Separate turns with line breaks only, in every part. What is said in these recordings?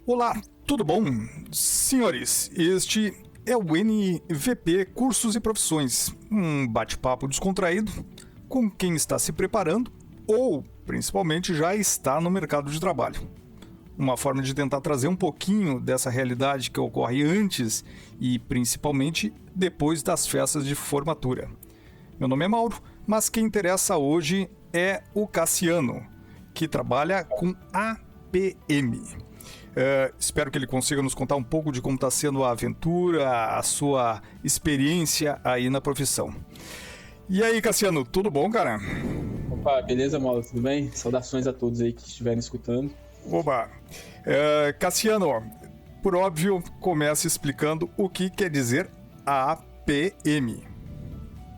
Olá, tudo bom? Senhores, este é o NVP Cursos e Profissões, um bate-papo descontraído com quem está se preparando ou, principalmente, já está no mercado de trabalho. Uma forma de tentar trazer um pouquinho dessa realidade que ocorre antes e, principalmente, depois das festas de formatura. Meu nome é Mauro, mas quem interessa hoje é o Cassiano, que trabalha com APM. Espero que ele consiga nos contar um pouco de como está sendo a aventura, a sua experiência aí na profissão. E aí, Cassiano, tudo bom, cara?
Opa, beleza, Mauro? Tudo bem? Saudações a todos aí que estiverem escutando.
Oba! Cassiano, por óbvio, comece explicando o que quer dizer APM.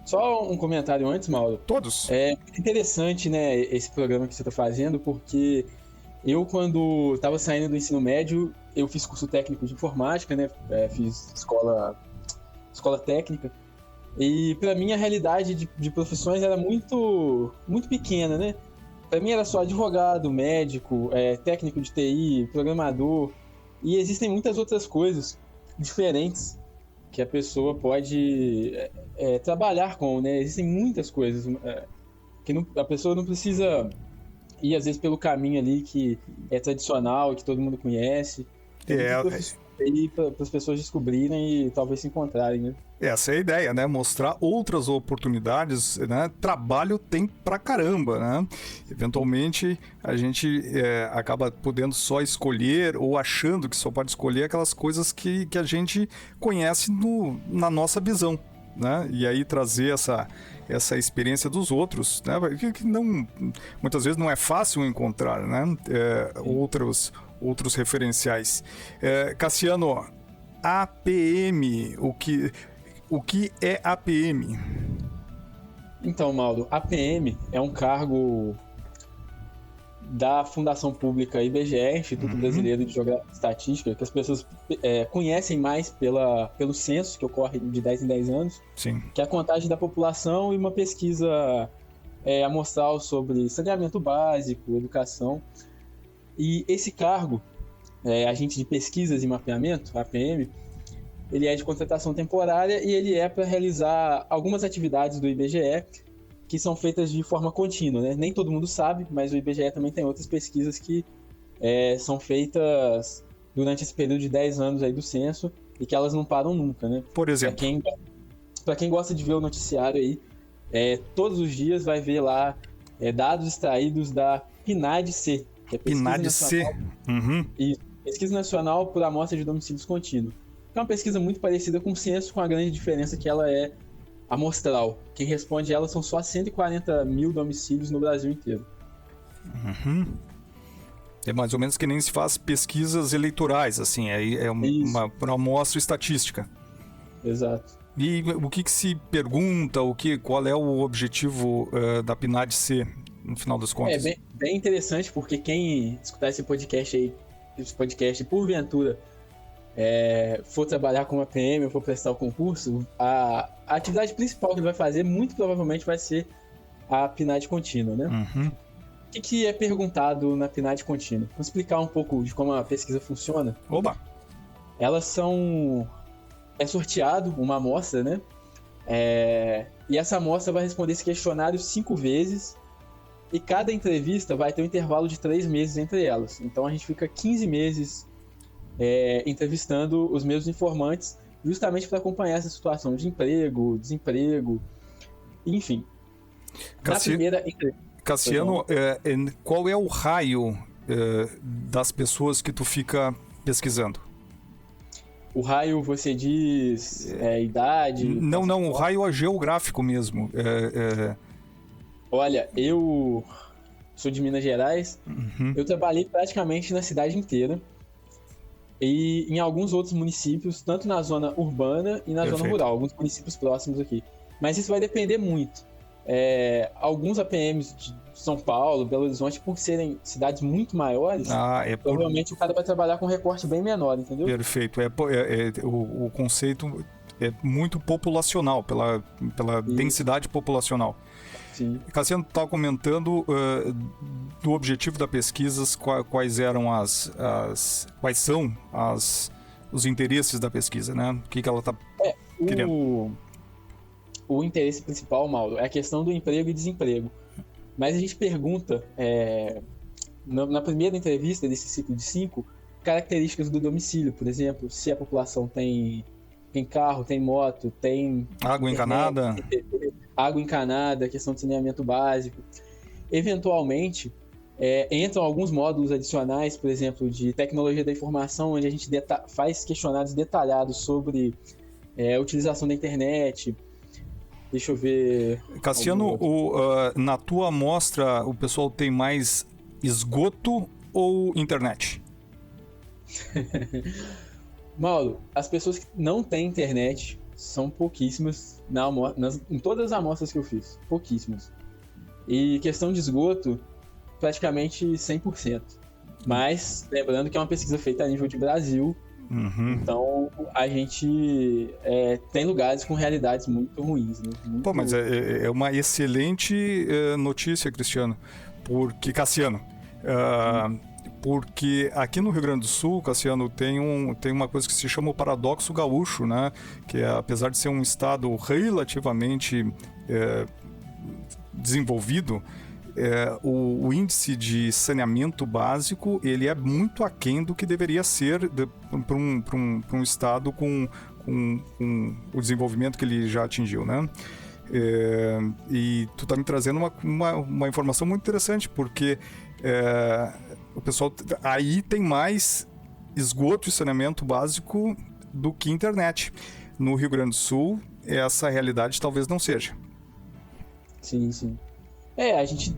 Só um comentário antes, Mauro.
Todos?
É interessante, né, esse programa que você está fazendo, porque eu, quando estava saindo do ensino médio, eu fiz curso técnico de informática, né? Fiz escola técnica. E para mim a realidade de profissões era muito pequena, né? Para mim era só advogado, médico, técnico de TI, programador. E existem muitas outras coisas diferentes que a pessoa pode trabalhar com, né? Existem muitas coisas que a pessoa não precisa ir, às vezes, pelo caminho ali que é tradicional, que todo mundo conhece. Para as pessoas descobrirem e talvez se encontrarem, né?
Essa é a ideia, né? Mostrar outras oportunidades, né? Trabalho tem pra caramba, né? Eventualmente, a gente acaba podendo só escolher ou achando que só pode escolher aquelas coisas que a gente conhece na nossa visão, né? E aí trazer essa experiência dos outros, né? Que não, muitas vezes não é fácil encontrar, né? Outros referenciais. Cassiano, APM, o que é APM?
Então, Mauro, APM é um cargo da Fundação Pública IBGE, Instituto Brasileiro de Geografia e Estatística, que as pessoas conhecem mais pelo censo, que ocorre de 10 em 10 anos,
Sim.
Que é a contagem da população e uma pesquisa amostral sobre saneamento básico, educação. E esse cargo, agente de pesquisas e mapeamento, APM, ele é de contratação temporária e ele é para realizar algumas atividades do IBGE que são feitas de forma contínua, né? Nem todo mundo sabe, mas o IBGE também tem outras pesquisas que são feitas durante esse período de 10 anos aí do censo e que elas não param nunca, né?
Por exemplo?
Para quem gosta de ver o noticiário aí, todos os dias vai ver lá dados extraídos da PNAD-C, que é
PNAD-C.
E Pesquisa Nacional por Amostra de Domicílios Contínuo. É uma pesquisa muito parecida com o censo, com a grande diferença que ela é amostral. Quem responde ela são só 140 mil domicílios no Brasil inteiro.
É mais ou menos que nem se faz pesquisas eleitorais, assim, é uma amostra estatística.
Exato.
E o que se pergunta, qual é o objetivo da PNAD-C, no final das contas?
É bem interessante, porque quem escutar esse podcast porventura for trabalhar com a PM ou for prestar o concurso, a atividade principal que ele vai fazer muito provavelmente vai ser a PNAD contínua, né? O que é perguntado na PNAD contínua? Vou explicar um pouco de como a pesquisa funciona.
Oba!
É sorteado uma amostra, né? E essa amostra vai responder esse questionário 5 vezes e cada entrevista vai ter um intervalo de 3 meses entre elas. Então a gente fica 15 meses entrevistando os mesmos informantes, justamente para acompanhar essa situação de emprego, desemprego, enfim.
Cassiano, qual é o raio das pessoas que tu fica pesquisando?
O raio, você diz idade?
Não, o raio é geográfico mesmo.
Olha, eu sou de Minas Gerais, eu trabalhei praticamente na cidade inteira. E em alguns outros municípios, tanto na zona urbana e na zona rural, alguns municípios próximos aqui. Mas isso vai depender muito. Alguns APMs de São Paulo, Belo Horizonte, por serem cidades muito maiores, provavelmente o cara vai trabalhar com um recorte bem menor, entendeu?
Perfeito. O conceito é muito populacional, pela densidade populacional.
Sim.
Cassiano estava comentando do objetivo da pesquisa, quais são os interesses da pesquisa, né? O que ela está querendo.
O interesse principal, Mauro, é a questão do emprego e desemprego. Mas a gente pergunta, na primeira entrevista desse ciclo de 5, características do domicílio, por exemplo, se a população tem carro, tem moto, tem
água encanada,
questão de saneamento básico. Eventualmente, entram alguns módulos adicionais, por exemplo, de tecnologia da informação, onde a gente faz questionários detalhados sobre a utilização da internet. Deixa eu ver...
Cassiano, na tua amostra, o pessoal tem mais esgoto ou internet?
Mauro, as pessoas que não têm internet são pouquíssimas em todas as amostras que eu fiz. Pouquíssimas. E questão de esgoto, praticamente 100%. Mas, lembrando que é uma pesquisa feita a nível de Brasil, então a gente tem lugares com realidades muito ruins. Né?
Pô, mas é uma excelente notícia, Cassiano. Porque aqui no Rio Grande do Sul, Cassiano, tem uma coisa que se chama o paradoxo gaúcho, né? Que apesar de ser um estado relativamente desenvolvido, o índice de saneamento básico ele é muito aquém do que deveria ser para um estado com o desenvolvimento que ele já atingiu, né? E tu tá me trazendo uma informação muito interessante, porque o pessoal aí tem mais esgoto e saneamento básico do que internet. No Rio Grande do Sul, essa realidade talvez não seja.
Sim, sim. A gente...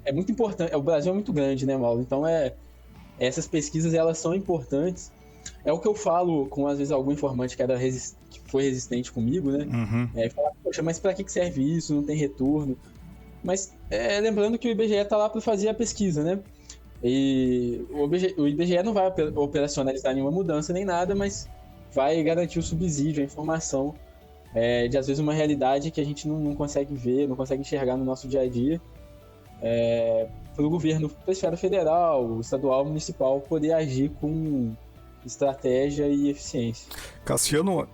É muito importante. O Brasil é muito grande, né, Mauro? Então, essas pesquisas, elas são importantes. É o que eu falo com, às vezes, algum informante que foi resistente comigo, né? Fala, poxa, mas pra que serve isso? Não tem retorno. Mas, lembrando que o IBGE tá lá para fazer a pesquisa, né? E o IBGE não vai operacionalizar nenhuma mudança nem nada, mas vai garantir o subsídio, a informação de, às vezes, uma realidade que a gente não consegue ver, não consegue enxergar no nosso dia a dia, para o governo, para a esfera federal, estadual, municipal, poder agir com estratégia e eficiência.
Cassiano,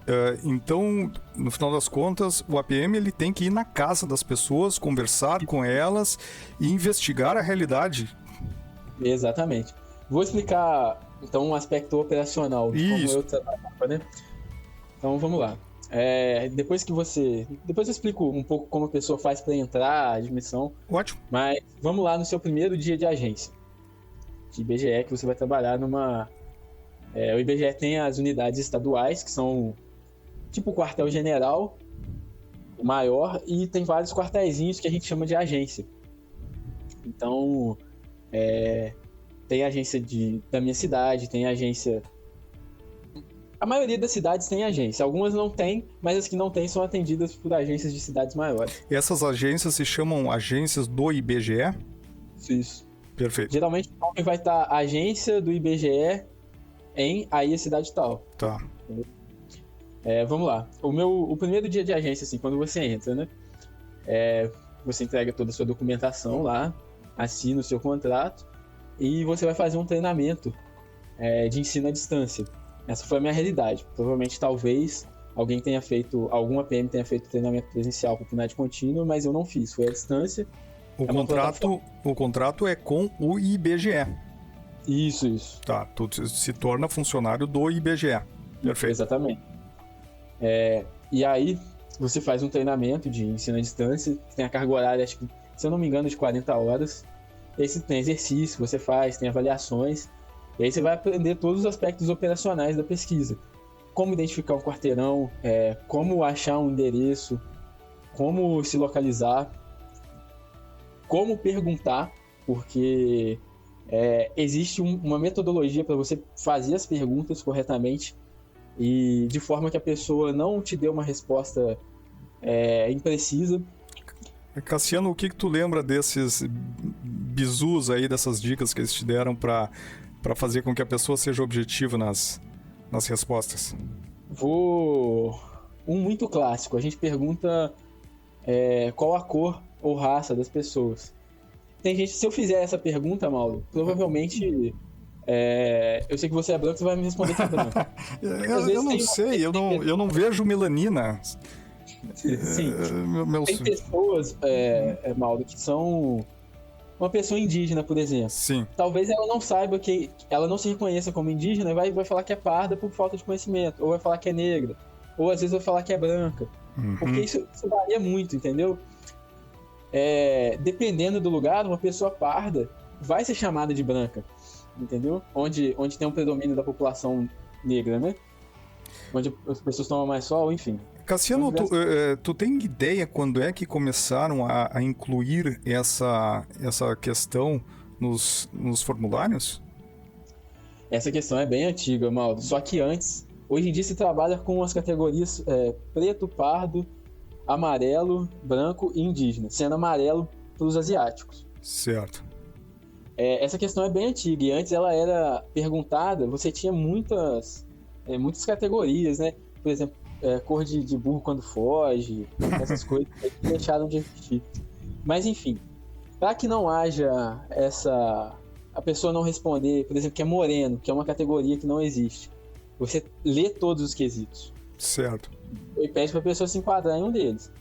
então, no final das contas, o APM ele tem que ir na casa das pessoas, conversar com elas e investigar a realidade.
Exatamente. Vou explicar, então, um aspecto operacional de como eu trabalhava, né? Então, vamos lá. Depois eu explico um pouco como a pessoa faz para entrar, a admissão.
Ótimo.
Mas vamos lá no seu primeiro dia de agência de IBGE, que você vai trabalhar numa... o IBGE tem as unidades estaduais, que são tipo o quartel-general, o maior, e tem vários quartéizinhos que a gente chama de agência. Então... tem agência da minha cidade, tem agência... A maioria das cidades tem agência. Algumas não tem, mas as que não tem são atendidas por agências de cidades maiores.
E essas agências se chamam agências do IBGE?
Isso.
Perfeito.
Geralmente o nome vai estar agência do IBGE aí a cidade tal.
Tá.
Vamos lá. O primeiro dia de agência, assim, quando você entra, né? Você entrega toda a sua documentação lá, assina o seu contrato e você vai fazer um treinamento de ensino à distância. Essa foi a minha realidade. Provavelmente, talvez, algum APM tenha feito treinamento presencial com PNAD contínuo, mas eu não fiz, foi à distância.
O contrato é com o IBGE.
Isso.
Tá, tu se torna funcionário do IBGE. Perfeito.
Exatamente. E aí, você faz um treinamento de ensino à distância, tem a carga horária, acho que, se eu não me engano, de 40 horas. E aí você tem exercício, você faz, tem avaliações. E aí você vai aprender todos os aspectos operacionais da pesquisa. Como identificar um quarteirão, como achar um endereço, como se localizar, como perguntar, porque existe uma metodologia para você fazer as perguntas corretamente e de forma que a pessoa não te dê uma resposta imprecisa.
Cassiano, o que tu lembra desses bizus aí, dessas dicas que eles te deram para fazer com que a pessoa seja objetiva nas respostas?
Vou Um muito clássico, a gente pergunta qual a cor ou raça das pessoas. Tem gente, se eu fizer essa pergunta, Mauro, provavelmente eu sei que você é branco, você vai me responder que é branco.
Eu não sei, eu não vejo melanina.
Sim. Tem pessoas, Mauro, que são uma pessoa indígena, por exemplo.
Sim.
Talvez ela não saiba que ela não se reconheça como indígena e vai falar que é parda por falta de conhecimento, ou vai falar que é negra, ou às vezes vai falar que é branca. Porque isso varia muito, entendeu? Dependendo do lugar, uma pessoa parda vai ser chamada de branca, entendeu? Onde tem um predomínio da população negra, né? Onde as pessoas tomam mais sol, enfim.
Cassiano, tu tem ideia quando é que começaram a incluir essa questão nos formulários?
Essa questão é bem antiga, Mauro. Só que antes, hoje em dia se trabalha com as categorias preto, pardo, amarelo, branco e indígena, sendo amarelo para os asiáticos.
Certo.
Essa questão é bem antiga e antes ela era perguntada, você tinha muitas categorias, né? Por exemplo, cor de burro quando foge, essas coisas que deixaram de existir. Mas enfim, para que não haja a pessoa não responder, por exemplo, que é moreno, que é uma categoria que não existe, você lê todos os quesitos.
Certo.
E pede para a pessoa se enquadrar em um deles.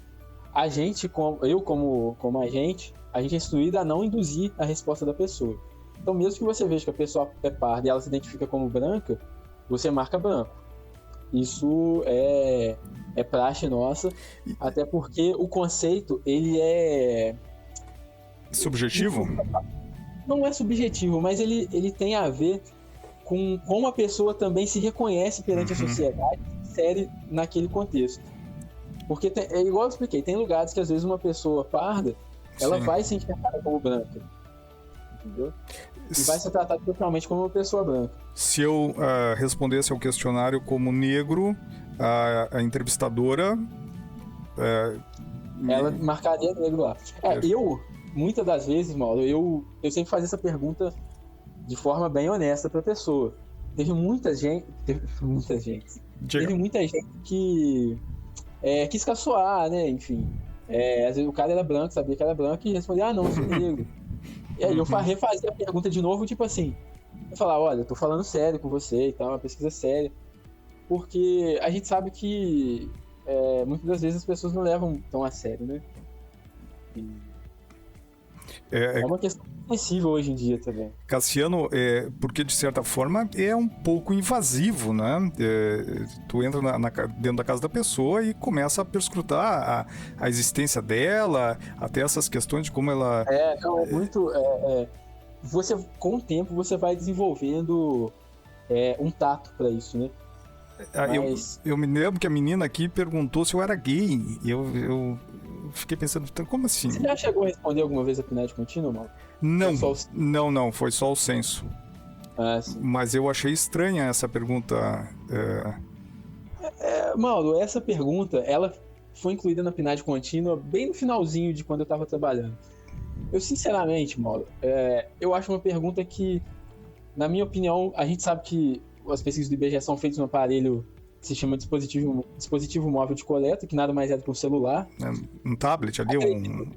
A gente, como agente, a gente é instruído a não induzir a resposta da pessoa. Então, mesmo que você veja que a pessoa é parda e ela se identifica como branca, você marca branco. Isso é praxe nossa, até porque o conceito, ele é...
Subjetivo?
Não é subjetivo, mas ele tem a ver com como a pessoa também se reconhece perante a sociedade e se insere naquele contexto. Porque, igual eu expliquei, tem lugares que às vezes uma pessoa parda, ela vai se enxergar como branca, entendeu? E vai ser tratada totalmente como uma pessoa branca.
Se eu respondesse ao questionário como negro, a entrevistadora...
ela marcaria negro lá. Muitas das vezes, Mauro, eu sempre fazia essa pergunta de forma bem honesta para a pessoa. Teve muita gente que quis caçoar, né? Enfim, às vezes o cara era branco, sabia que era branco e respondia, não, eu sou negro. E aí eu refazia a pergunta de novo, tipo assim, eu falava, olha, eu tô falando sério com você e tal, uma pesquisa séria, porque a gente sabe que muitas das vezes as pessoas não levam tão a sério, né? É uma questão sensível hoje em dia também.
Cassiano, porque de certa forma é um pouco invasivo, né? Tu entra dentro da casa da pessoa e começa a perscrutar a existência dela, até essas questões de como ela...
Você, com o tempo, você vai desenvolvendo um tato para isso, né?
Eu me lembro que a menina aqui perguntou se eu era gay. Eu fiquei pensando, como assim?
Você já chegou a responder alguma vez a PNAD contínua, Mauro?
Não, foi só o censo.
Sim.
Mas eu achei estranha essa pergunta.
Mauro, essa pergunta, ela foi incluída na PNAD contínua bem no finalzinho de quando eu estava trabalhando. Eu, sinceramente, Mauro, eu acho uma pergunta que, na minha opinião, a gente sabe que as pesquisas do IBGE são feitas no aparelho que se chama dispositivo móvel de coleta, que nada mais é do que um celular.
Um tablet ali?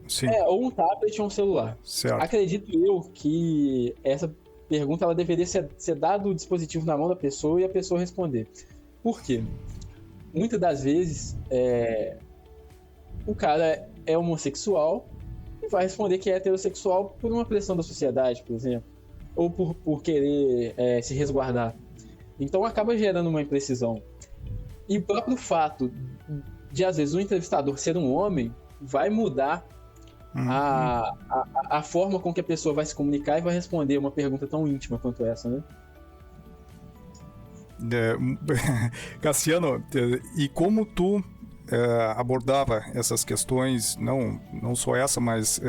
Sim.
Ou um tablet ou um celular.
Certo.
Acredito eu que essa pergunta ela deveria ser dado o dispositivo na mão da pessoa e a pessoa responder. Por quê? Muitas das vezes, o cara é homossexual e vai responder que é heterossexual por uma pressão da sociedade, por exemplo, ou por querer se resguardar. Então acaba gerando uma imprecisão. E o próprio fato de, às vezes, o entrevistador ser um homem vai mudar a forma com que a pessoa vai se comunicar e vai responder uma pergunta tão íntima quanto essa, né?
Cassiano, e como tu abordava essas questões, não só essa, mas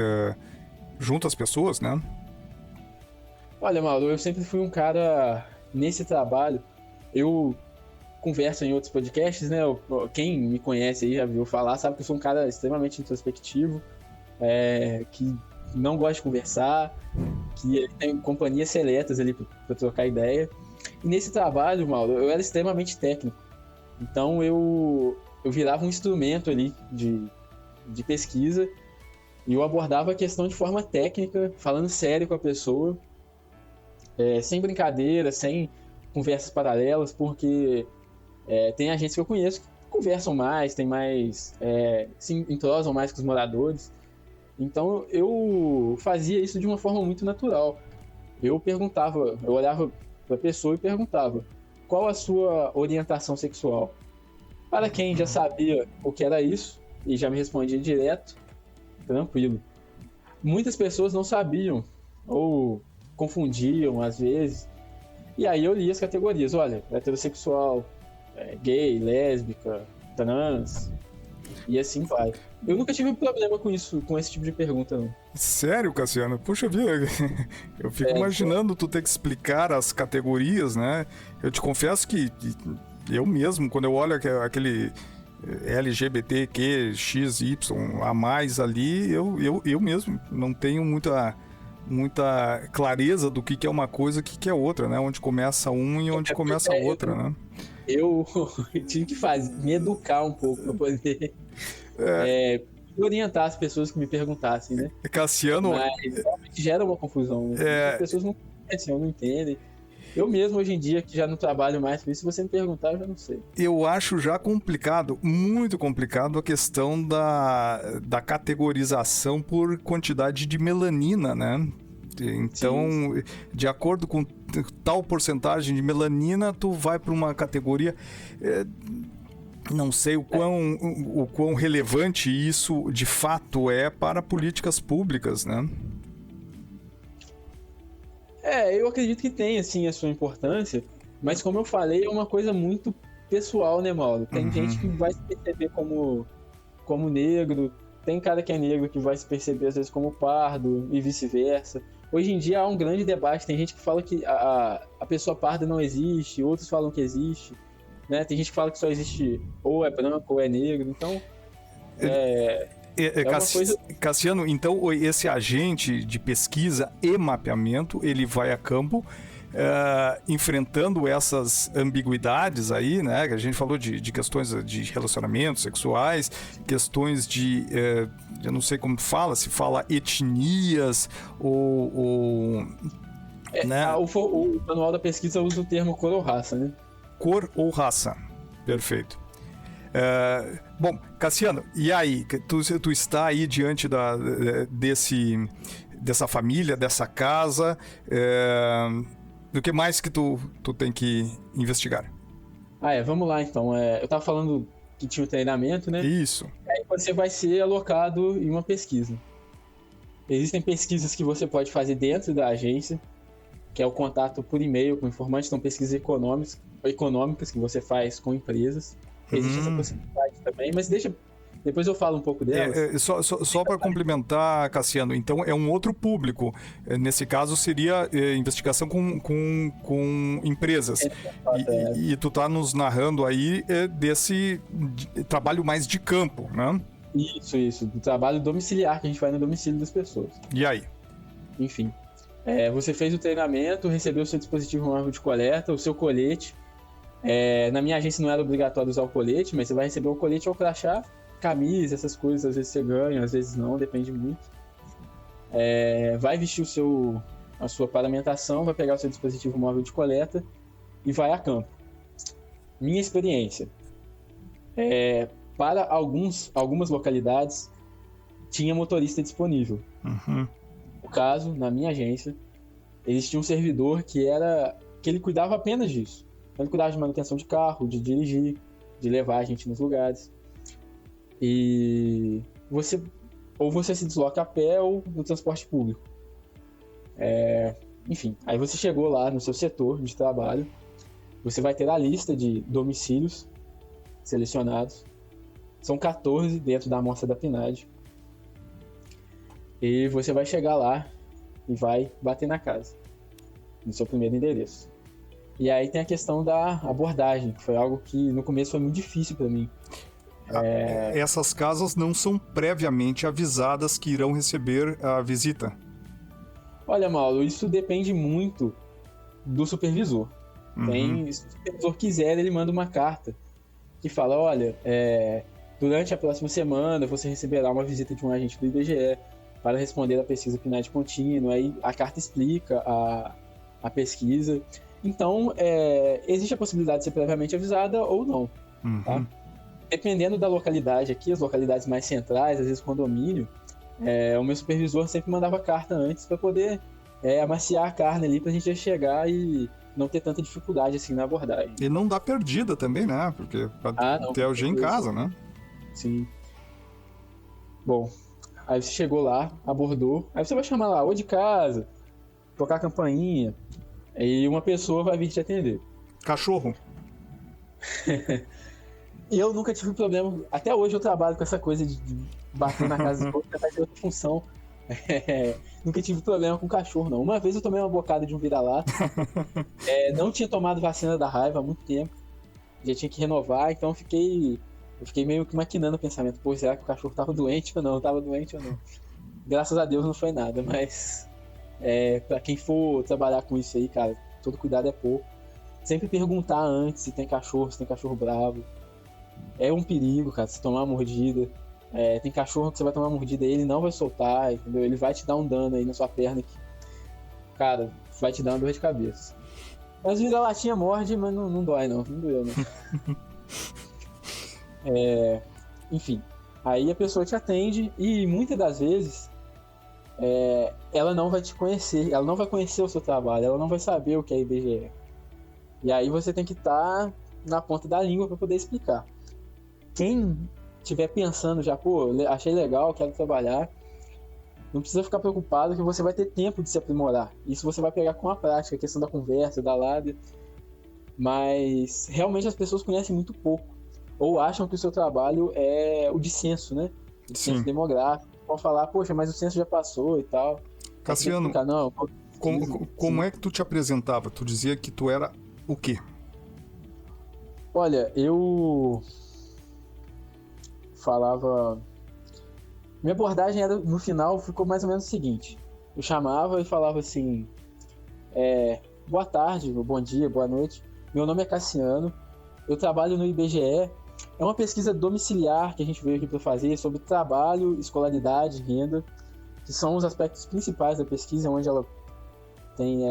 junto às pessoas, né?
Olha, Mauro, eu sempre fui um cara, nesse trabalho, eu converso em outros podcasts, né? Quem me conhece aí já viu falar, sabe que eu sou um cara extremamente introspectivo, que não gosta de conversar, que ele tem companhias seletas ali para trocar ideia. E nesse trabalho, Mauro, eu era extremamente técnico. Então eu eu virava um instrumento ali de pesquisa e eu abordava a questão de forma técnica, falando sério com a pessoa, sem brincadeira, sem conversas paralelas, porque tem agentes que eu conheço que conversam mais, tem mais, se entrosam mais com os moradores. Então eu fazia isso de uma forma muito natural. Eu olhava para a pessoa e perguntava: qual a sua orientação sexual? Para quem já sabia o que era isso e já me respondia direto, tranquilo. Muitas pessoas não sabiam ou confundiam às vezes. E aí eu li as categorias: olha, heterossexual, gay, lésbica, trans, e assim vai. Eu nunca tive problema com isso, com esse tipo de pergunta, não.
Sério, Cassiano? Puxa vida, eu fico imaginando tu ter que explicar as categorias, né? Eu te confesso que eu mesmo, quando eu olho aquele LGBTQXY a mais ali, eu mesmo não tenho muita clareza do que é uma coisa e o que é outra, né? Onde começa um e onde começa a outra, né?
Eu tive que me educar um pouco para poder orientar as pessoas que me perguntassem, né?
Cassiano...
Mas realmente gera uma confusão. As pessoas não conhecem, não entendem. Eu mesmo, hoje em dia, que já não trabalho mais com isso, se você me perguntar, eu já não sei.
Eu acho já complicado, muito complicado, a questão da categorização por quantidade de melanina, né? Então, sim, de acordo com tal porcentagem de melanina, tu vai para uma categoria... não sei o quão relevante isso de fato é para políticas públicas, né?
Eu acredito que tem, assim, a sua importância, mas como eu falei, é uma coisa muito pessoal, né, Mauro? Tem gente que vai se perceber como negro, tem cara que é negro que vai se perceber às vezes como pardo e vice-versa. Hoje em dia há um grande debate, tem gente que fala que a pessoa parda não existe, outros falam que existe, né? Tem gente que fala que só existe ou é branco ou é negro, então uma coisa...
Cassiano, então esse agente de pesquisa e mapeamento, ele vai a campo enfrentando essas ambiguidades aí, né? Que a gente falou de questões de relacionamentos sexuais, questões de... eu não sei como fala, se fala etnias ou né?
O manual da pesquisa usa o termo cor ou raça, né?
Cor ou raça, perfeito. Bom, Cassiano, e aí? Tu está aí diante dessa família, dessa casa, do que mais que tu tem que investigar?
Vamos lá então. Eu tava falando que tinha o treinamento, né?
Isso.
Aí você vai ser alocado em uma pesquisa. Existem pesquisas que você pode fazer dentro da agência, que é o contato por e-mail com informantes, são pesquisas econômicas que você faz com empresas. Existe essa possibilidade também, mas depois eu falo um pouco delas.
Só para complementar, Cassiano, então é um outro público. Nesse caso seria investigação com empresas. E tu tá nos narrando aí desse trabalho mais de campo, né?
Isso, do trabalho domiciliar, que a gente vai no domicílio das pessoas.
E aí?
Enfim, você fez o treinamento, recebeu o seu dispositivo móvel de coleta, o seu colete. Na minha agência não era obrigatório usar o colete, mas você vai receber o colete ao crachá, camisa, essas coisas, às vezes você ganha, às vezes não, depende muito. Vai vestir a sua paramentação, vai pegar o seu dispositivo móvel de coleta e vai a campo. Minha experiência. Para algumas localidades, tinha motorista disponível. No caso, na minha agência, existia um servidor que ele cuidava apenas disso. Ele cuidava de manutenção de carro, de dirigir, de levar a gente nos lugares. E você se desloca a pé ou no transporte público. Enfim, aí você chegou lá no seu setor de trabalho, você vai ter a lista de domicílios selecionados. São 14 dentro da amostra da PNAD. E você vai chegar lá e vai bater na casa, no seu primeiro endereço. E aí tem a questão da abordagem, que foi algo que no começo foi muito difícil para mim.
Essas casas não são previamente avisadas que irão receber a visita?
Olha, Mauro, isso depende muito do supervisor. Se o supervisor quiser, ele manda uma carta que fala, olha, durante a próxima semana você receberá uma visita de um agente do IBGE para responder a pesquisa PNAD contínua. Aí a carta explica a pesquisa. Então, existe a possibilidade de ser previamente avisada ou não. Tá? Dependendo da localidade aqui, as localidades mais centrais, às vezes condomínio, o meu supervisor sempre mandava carta antes para poder amaciar a carne ali para a gente já chegar e não ter tanta dificuldade assim na abordagem.
E não dá perdida também, né? Porque pra ter alguém em casa, né?
Sim. Bom, aí você chegou lá, abordou, aí você vai chamar lá, ou de casa, tocar a campainha, e uma pessoa vai vir te atender.
Cachorro.
Eu nunca tive problema, até hoje eu trabalho com essa coisa de bater na casa dos outros, tentar ter outra função. Nunca tive problema com cachorro, não. Uma vez eu tomei uma bocada de um vira-lata, não tinha tomado vacina da raiva há muito tempo, já tinha que renovar, então eu fiquei meio que maquinando o pensamento, pô, será que o cachorro tava doente ou não? Tava doente ou não? Graças a Deus não foi nada, mas pra quem for trabalhar com isso aí, cara, todo cuidado é pouco. Sempre perguntar antes se tem cachorro bravo. É um perigo, cara, se tomar uma mordida. Tem cachorro que você vai tomar uma mordida e ele não vai soltar, entendeu? Ele vai te dar um dano aí na sua perna que, cara, vai te dar uma dor de cabeça. Mas vira-latinha morde, mas não dói não doeu não. Enfim, aí a pessoa te atende e muitas das vezes ela não vai te conhecer, ela não vai conhecer o seu trabalho, ela não vai saber o que é IBGE. E aí você tem que estar na ponta da língua para poder explicar. Quem estiver pensando já, pô, achei legal, quero trabalhar, não precisa ficar preocupado que você vai ter tempo de se aprimorar. Isso você vai pegar com a prática, a questão da conversa, da lábia. Mas realmente as pessoas conhecem muito pouco. Ou acham que o seu trabalho é o de censo, né? O de censo demográfico. Vão falar, poxa, mas o censo já passou e tal.
Cassiano,
não,
como é que tu te apresentava? Tu dizia que tu era o quê?
Olha, eu falava... Minha abordagem era, no final, ficou mais ou menos o seguinte. Eu chamava e falava assim... boa tarde, bom dia, boa noite. Meu nome é Cassiano. Eu trabalho no IBGE. É uma pesquisa domiciliar que a gente veio aqui para fazer sobre trabalho, escolaridade, renda, que são os aspectos principais da pesquisa, onde ela tem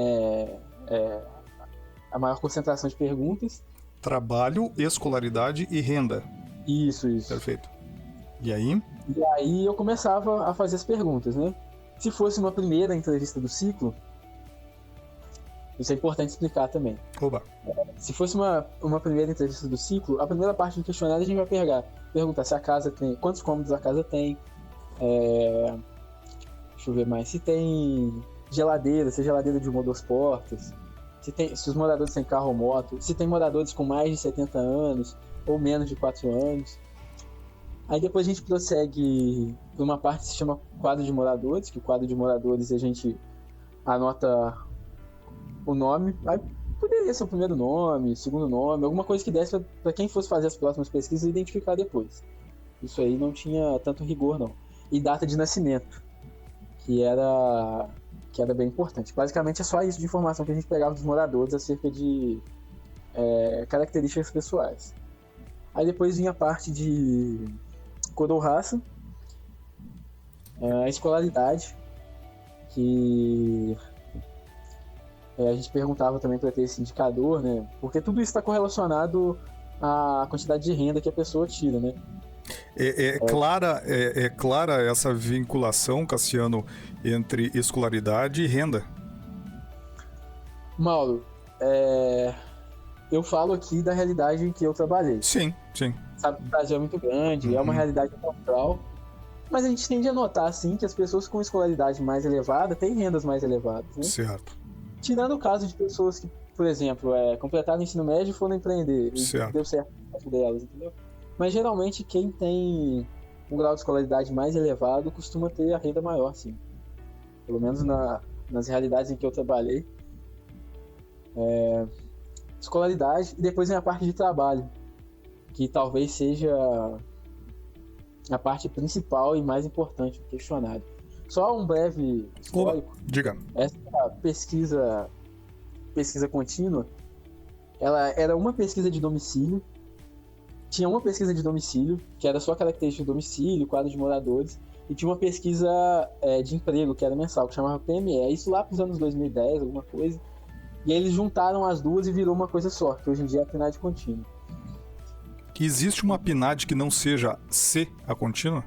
a maior concentração de perguntas.
Trabalho, escolaridade e renda.
Isso.
Perfeito. E aí?
E aí eu começava a fazer as perguntas, né? Se fosse uma primeira entrevista do ciclo, isso é importante explicar também.
Oba.
Se fosse uma primeira entrevista do ciclo, a primeira parte do questionário a gente vai perguntar se a casa tem, quantos cômodos a casa tem, deixa eu ver mais, se tem geladeira, se é geladeira de uma ou duas portas, se os moradores têm carro ou moto, se tem moradores com mais de 70 anos ou menos de 4 anos. Aí depois a gente prossegue para uma parte que se chama quadro de moradores, que o quadro de moradores a gente anota o nome, aí poderia ser o primeiro nome, segundo nome, alguma coisa que desse para quem fosse fazer as próximas pesquisas identificar depois. Isso aí não tinha tanto rigor não. E data de nascimento, que era bem importante. Basicamente é só isso de informação que a gente pegava dos moradores acerca de características pessoais. Aí depois vinha a parte de cor ou raça, a escolaridade, que a gente perguntava também para ter esse indicador, né? Porque tudo isso está correlacionado à quantidade de renda que a pessoa tira, né?
É clara essa vinculação, Cassiano, entre escolaridade e renda?
Mauro, eu falo aqui da realidade em que eu trabalhei.
Sim.
Sabe que o Brasil é muito grande, é uma realidade cultural, mas a gente tende a notar, assim, que as pessoas com escolaridade mais elevada têm rendas mais elevadas, né?
Certo.
Tirando o caso de pessoas que, por exemplo, completaram o ensino médio e foram empreender, e deu certo no delas, entendeu? Mas geralmente quem tem um grau de escolaridade mais elevado costuma ter a renda maior, sim. Pelo menos nas realidades em que eu trabalhei. Escolaridade, e depois vem a parte de trabalho, que talvez seja a parte principal e mais importante do questionário. Só um breve histórico.
Diga.
Essa pesquisa contínua, ela era uma pesquisa de domicílio, tinha uma pesquisa de domicílio, que era só característica de domicílio, quadro de moradores, e tinha uma pesquisa de emprego, que era mensal, que chamava PME. Isso lá pros anos 2010, alguma coisa. E aí eles juntaram as duas e virou uma coisa só, que hoje em dia é a PNAD contínua.
Que existe uma PNAD que não seja C, a contínua?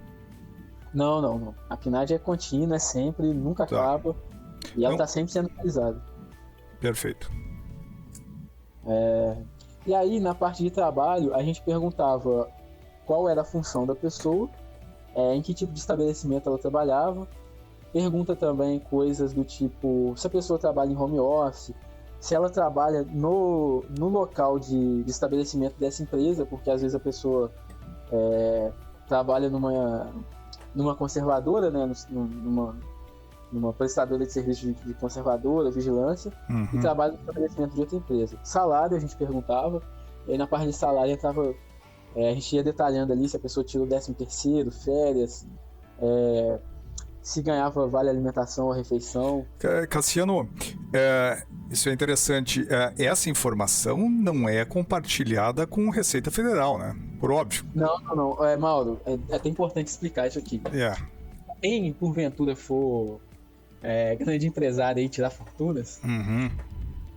Não. A PNAD é contínua, é sempre, nunca acaba. E ela está sempre sendo atualizada.
Perfeito.
E aí, na parte de trabalho, a gente perguntava qual era a função da pessoa, em que tipo de estabelecimento ela trabalhava. Pergunta também coisas do tipo se a pessoa trabalha em home office, se ela trabalha no local de estabelecimento dessa empresa, porque às vezes a pessoa trabalha numa conservadora, né, numa prestadora de serviço de conservadora, vigilância, e trabalha no estabelecimento de outra empresa. Salário a gente perguntava, e aí na parte de salário entrava, a gente ia detalhando ali se a pessoa tirou 13º, férias, se ganhava vale alimentação ou refeição.
Cassiano, isso é interessante. Essa informação não é compartilhada com Receita Federal, né? Por óbvio.
Não. Mauro, é até importante explicar isso aqui. Quem, porventura, for grande empresário e tirar fortunas,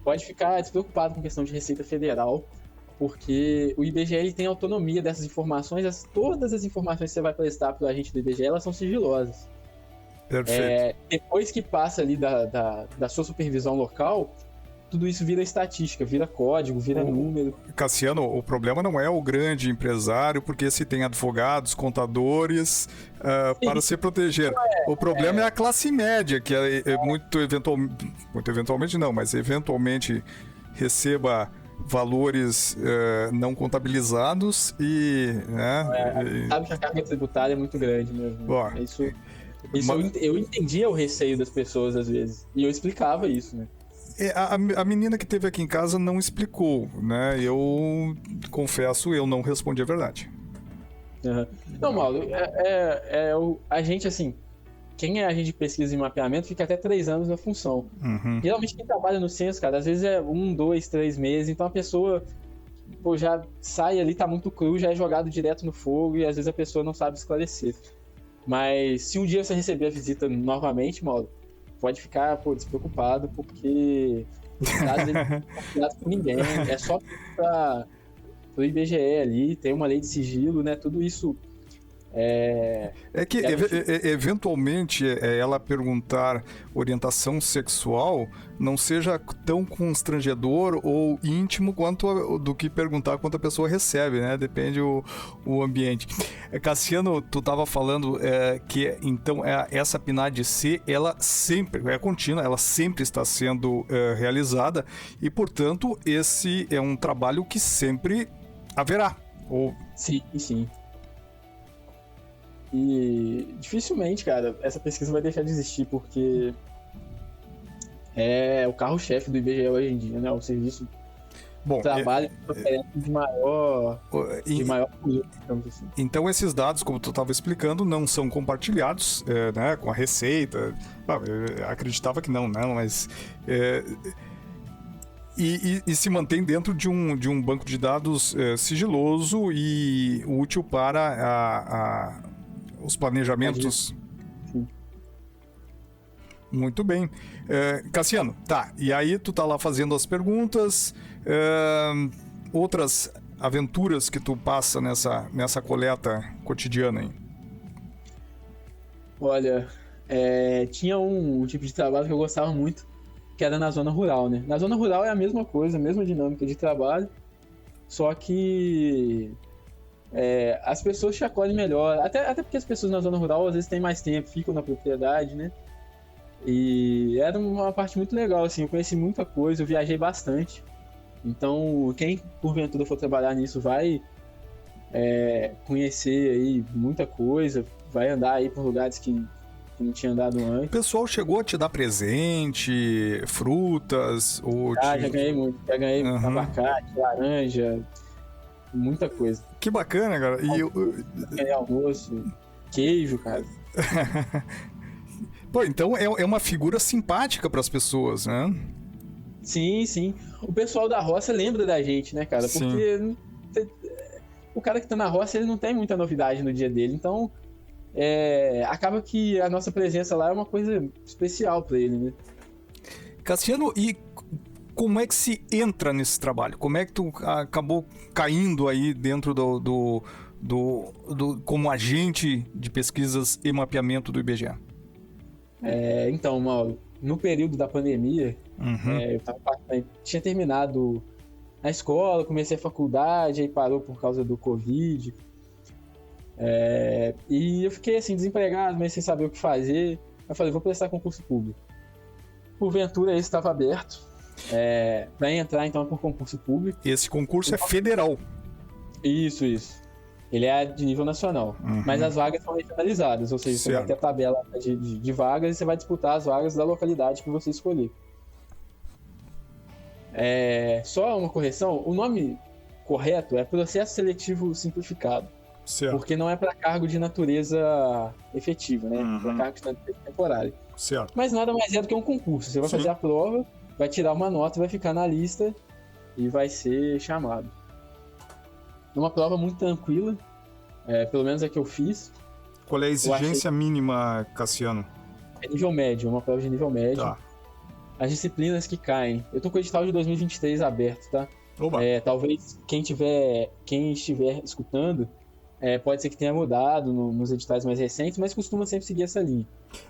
pode ficar despreocupado com questão de Receita Federal, porque o IBGE ele tem autonomia dessas informações. Todas as informações que você vai prestar para o agente do IBGE, elas são sigilosas.
Perfeito.
Depois que passa ali da sua supervisão local, tudo isso vira estatística, vira código, vira número.
Cassiano, o problema não é o grande empresário, porque se tem advogados, contadores para se proteger. O problema é a classe média, que muito eventualmente não, mas eventualmente receba valores não contabilizados e...
Sabe que a carga tributária é muito grande mesmo. Eu entendia o receio das pessoas às vezes, e eu explicava isso, né?
A menina que teve aqui em casa não explicou, né? Eu confesso, eu não respondi a verdade.
Não, Mauro, a gente, assim, quem é agente de pesquisa e mapeamento fica até 3 anos na função. Geralmente quem trabalha no censo, cara, às vezes é 1, 2, 3 meses, então a pessoa já sai ali, tá muito cru, já é jogado direto no fogo e às vezes a pessoa não sabe esclarecer. Mas se um dia você receber a visita novamente, Mauro, pode ficar despreocupado, porque os dados não são compartilhados com ninguém, é só para o IBGE ali, tem uma lei de sigilo, né? Tudo isso
que eventualmente ela perguntar orientação sexual não seja tão constrangedor ou íntimo quanto do que perguntar quanto a pessoa recebe, né? Depende o ambiente. Cassiano, tu estava falando que então essa PNAD C, ela sempre é contínua, ela sempre está sendo realizada e, portanto, esse é um trabalho que sempre haverá.
Sim. E dificilmente, cara, essa pesquisa vai deixar de existir, porque é o carro-chefe do IBGE hoje em dia, né? O serviço trabalho de maior digamos assim.
Então esses dados, como tu estava explicando, não são compartilhados né, com a Receita. Eu acreditava que não, né? Mas... E se mantém dentro de um banco de dados sigiloso e útil para os planejamentos.
Sim.
Muito bem. Cassiano, tá. E aí tu tá lá fazendo as perguntas. Outras aventuras que tu passa nessa coleta cotidiana aí?
Olha, tinha um tipo de trabalho que eu gostava muito, que era na zona rural, né? Na zona rural é a mesma coisa, a mesma dinâmica de trabalho, só que as pessoas te acolhem melhor, até porque as pessoas na zona rural às vezes têm mais tempo, ficam na propriedade, né? E era uma parte muito legal, assim, eu conheci muita coisa, eu viajei bastante. Então, quem porventura for trabalhar nisso vai conhecer aí muita coisa, vai andar aí por lugares que não tinha andado antes.
O pessoal chegou a te dar presente, frutas?
Já ganhei muito, abacate, laranja, muita coisa.
Que bacana, cara.
Ganhei almoço, queijo, cara.
Pô, então é uma figura simpática para as pessoas, né?
Sim. O pessoal da roça lembra da gente, né, cara?
Sim.
Porque o cara que tá na roça, ele não tem muita novidade no dia dele, então acaba que a nossa presença lá é uma coisa especial para ele, né?
Cassiano, e como é que se entra nesse trabalho? Como é que tu acabou caindo aí dentro como agente de pesquisas e mapeamento do IBGE?
Então, Mauro, no período da pandemia, eu tinha terminado a escola, comecei a faculdade, aí parou por causa do Covid. E eu fiquei assim, desempregado, mas sem saber o que fazer. Eu falei, vou prestar concurso público. Porventura, esse estava aberto para entrar, então, por concurso público.
Esse concurso é federal.
Isso. Ele é de nível nacional. Mas as vagas são regionalizadas, ou seja, você vai ter a tabela de vagas e você vai disputar as vagas da localidade que você escolher. Só uma correção, o nome correto é Processo Seletivo Simplificado.
Certo.
Porque não é para cargo de natureza efetiva, né? Para cargo de natureza temporária.
Certo.
Mas nada mais é do que um concurso. Você vai fazer a prova, vai tirar uma nota, vai ficar na lista e vai ser chamado. Uma prova muito tranquila, pelo menos é que eu fiz.
Qual é a exigência mínima, Cassiano?
É nível médio, uma prova de nível médio.
Tá.
As disciplinas que caem. Eu tô com o edital de 2023 aberto, tá?
Oba.
Talvez quem estiver escutando, pode ser que tenha mudado nos editais mais recentes, mas costuma sempre seguir essa linha.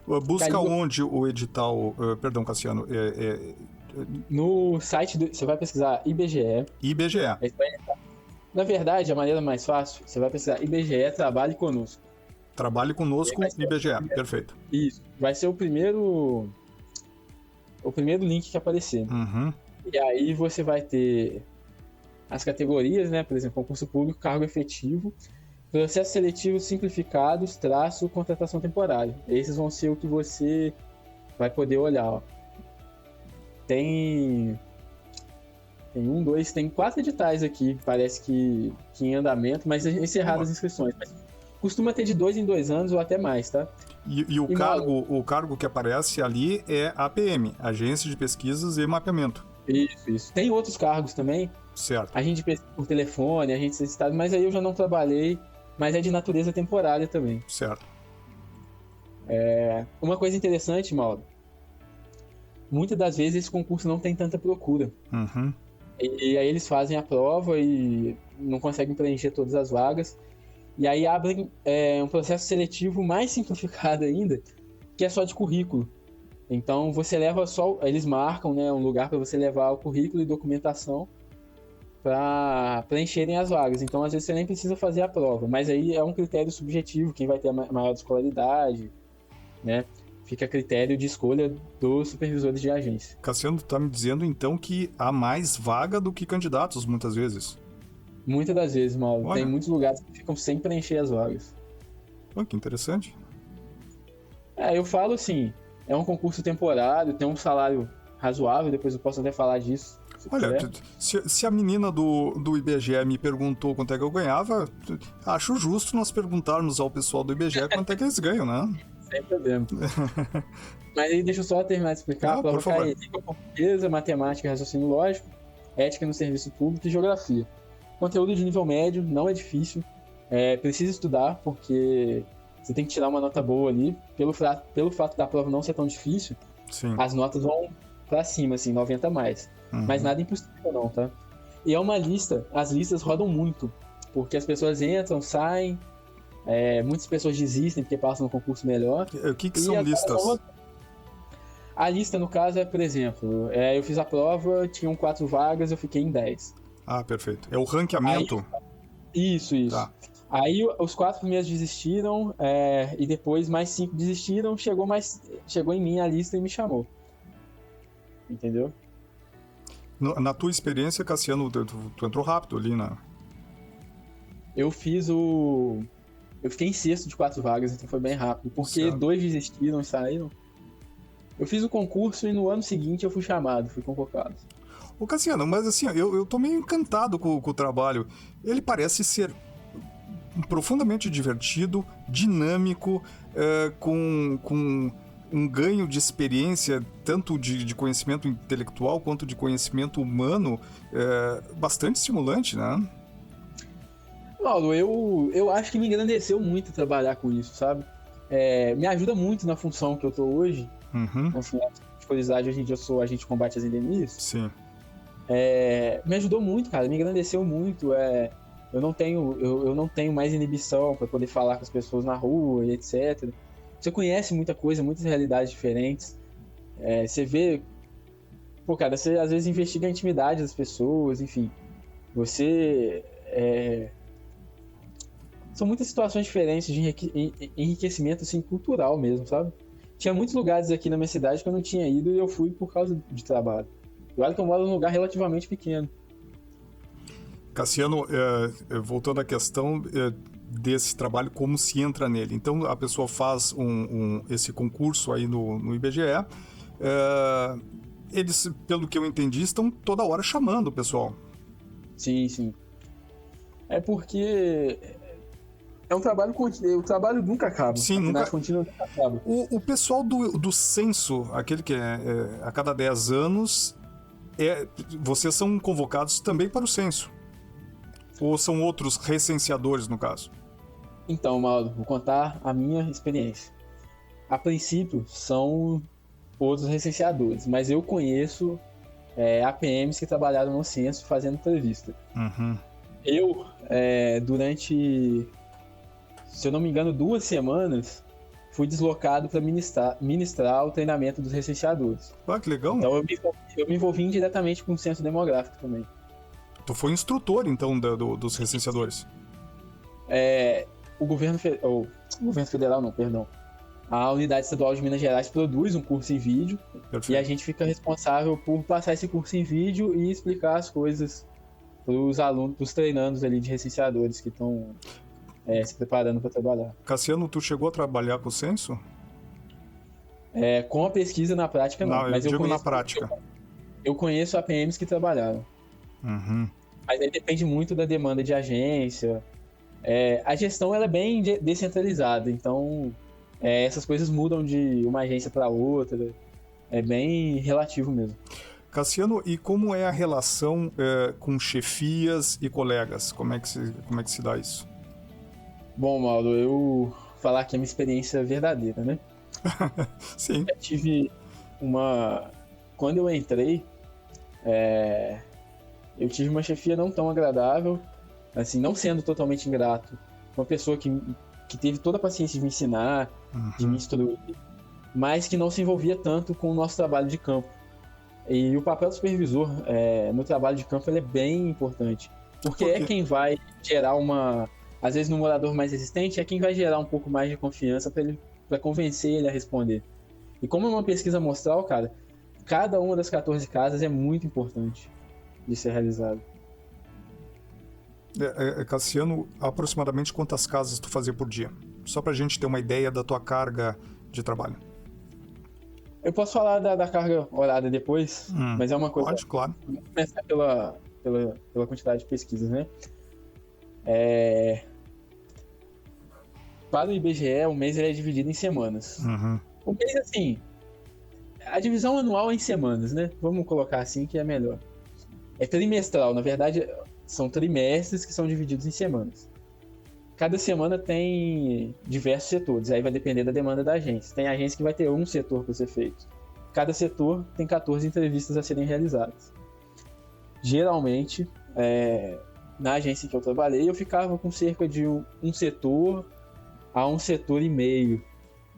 Busca onde o edital... Perdão, Cassiano.
No site, você vai pesquisar IBGE.
IBGE.
Na verdade, a maneira mais fácil, você vai pesquisar IBGE Trabalhe Conosco.
Trabalhe Conosco, IBGE. Perfeito.
Isso. Vai ser o primeiro link que aparecer. E aí você vai ter as categorias, né? Por exemplo, concurso público, cargo efetivo, processo seletivo simplificados, contratação temporária. Esses vão ser o que você vai poder olhar, ó. Tem 4 editais aqui, parece que em andamento, mas encerradas as inscrições. Mas costuma ter de 2 em 2 anos ou até mais, tá?
E o cargo que aparece ali é APM, Agência de Pesquisas e Mapeamento.
Isso. Tem outros cargos também.
Certo.
Agente de pesquisa por telefone, agente de estado, mas aí eu já não trabalhei, mas é de natureza temporária também.
Certo.
Uma coisa interessante, Mauro, muitas das vezes esse concurso não tem tanta procura. E aí eles fazem a prova e não conseguem preencher todas as vagas. E aí abrem um processo seletivo mais simplificado ainda, que é só de currículo. Então você leva eles marcam, né, um lugar para você levar o currículo e documentação para preencherem as vagas. Então às vezes você nem precisa fazer a prova, mas aí é um critério subjetivo, quem vai ter a maior escolaridade, né? Fica a critério de escolha dos supervisores de agência.
Cassiano, tá me dizendo então que há mais vaga do que candidatos, muitas vezes.
Muitas das vezes, Mauro.
Olha.
Tem muitos lugares que ficam sem preencher as vagas.
Que interessante.
Eu falo assim, é um concurso temporário, tem um salário razoável, depois eu posso até falar disso.
Olha, se a menina do IBGE me perguntou quanto é que eu ganhava, acho justo nós perguntarmos ao pessoal do IBGE quanto é que eles ganham, né?
Sem problema. Mas aí deixa eu só terminar de explicar. A prova cai em língua portuguesa, matemática, raciocínio lógico, ética no serviço público e geografia. Conteúdo de nível médio, não é difícil. Precisa estudar, porque você tem que tirar uma nota boa ali. Pelo fato da prova não ser tão difícil,
sim,
as notas vão pra cima, assim, 90 a mais. Mas nada impossível não, tá? E é uma lista, as listas rodam muito, porque as pessoas entram, saem, muitas pessoas desistem porque passam no concurso melhor.
O que são listas?
A lista, no caso, por exemplo, eu fiz a prova, tinham 4 vagas, eu fiquei em 10.
Ah, perfeito. É o ranqueamento?
Isso. Tá. Aí os 4 primeiros desistiram, e depois mais 5 desistiram, chegou em mim a lista e me chamou. Entendeu?
Na tua experiência, Cassiano, tu entrou rápido ali, né?
Eu fiquei em sexto de 4 vagas, então foi bem rápido, porque 2 desistiram e saíram. Eu fiz o concurso e no ano seguinte eu fui chamado, fui convocado.
Ô Cassiano, mas assim, eu tô meio encantado com o trabalho. Ele parece ser profundamente divertido, dinâmico, com um ganho de experiência, tanto de conhecimento intelectual quanto de conhecimento humano, bastante estimulante, né?
Paulo, eu acho que me engrandeceu muito trabalhar com isso, sabe? Me ajuda muito na função que eu tô hoje.
Uhum.
Enfim, de curiosidade, hoje em dia eu sou agente de combate às endemias.
Sim.
Me ajudou muito, cara, me engrandeceu muito. Eu não tenho mais inibição para poder falar com as pessoas na rua e etc. Você conhece muita coisa, muitas realidades diferentes. Você vê... Pô, cara, você às vezes investiga a intimidade das pessoas, enfim. Você... São muitas situações diferentes de enriquecimento, assim, cultural mesmo, sabe? Tinha muitos lugares aqui na minha cidade que eu não tinha ido e eu fui por causa de trabalho. E olha que eu moro num lugar relativamente pequeno.
Cassiano, voltando à questão desse trabalho, como se entra nele. Então, a pessoa faz esse concurso aí no IBGE. Eles, pelo que eu entendi, estão toda hora chamando o pessoal.
Sim, sim. É porque é um trabalho contínuo. O trabalho nunca acaba.
Sim, nunca
acaba.
O pessoal do censo, aquele que a cada 10 anos, vocês são convocados também para o censo? Ou são outros recenseadores, no caso?
Então, Mauro, vou contar a minha experiência. A princípio, são outros recenseadores, mas eu conheço APMs que trabalharam no censo fazendo entrevista.
Uhum.
Eu, durante, se eu não me engano, 2 semanas, fui deslocado para ministrar o treinamento dos recenseadores.
Ah, que legal.
Então eu me envolvi indiretamente com o censo demográfico também.
Tu foi instrutor, então, dos recenseadores?
O governo federal, não, perdão. A Unidade Estadual de Minas Gerais produz um curso em vídeo. Perfeito. E a gente fica responsável por passar esse curso em vídeo e explicar as coisas para os alunos, para os treinandos ali de recenseadores que estão se preparando para trabalhar.
Cassiano, tu chegou a trabalhar com o censo?
Com a pesquisa na prática, não.
Mas eu digo na prática.
Eu conheço APMs que trabalharam.
Uhum.
Mas aí depende muito da demanda de agência. A gestão ela é bem descentralizada, então essas coisas mudam de uma agência para outra. É bem relativo mesmo.
Cassiano, e como é a relação com chefias e colegas? Como é que se dá isso?
Bom, Mauro, eu falar aqui a minha experiência verdadeira, né?
Sim.
Eu tive Quando eu entrei, eu tive uma chefia não tão agradável, assim, não sendo totalmente ingrato. Uma pessoa que teve toda a paciência de me ensinar, de me instruir, mas que não se envolvia tanto com o nosso trabalho de campo. E o papel do supervisor no trabalho de campo ele é bem importante, porque é quem vai gerar às vezes no morador mais resistente, é quem vai gerar um pouco mais de confiança para convencer ele a responder. E como é uma pesquisa amostral, cara, cada uma das 14 casas é muito importante de ser realizado.
Cassiano, aproximadamente quantas casas tu fazia por dia? Só pra gente ter uma ideia da tua carga de trabalho.
Eu posso falar da carga horária depois, mas é uma coisa...
Pode, claro.
Vamos começar pela quantidade de pesquisas, né? Para o IBGE, o mês ele é dividido em semanas.
Uhum.
O mês, assim... A divisão anual é em semanas, né? Vamos colocar assim que é melhor. É trimestral, na verdade... São trimestres que são divididos em semanas. Cada semana tem diversos setores, aí vai depender da demanda da agência. Tem agência que vai ter um setor para ser feito. Cada setor tem 14 entrevistas a serem realizadas. Geralmente, na agência que eu trabalhei, eu ficava com cerca de um setor a um setor e meio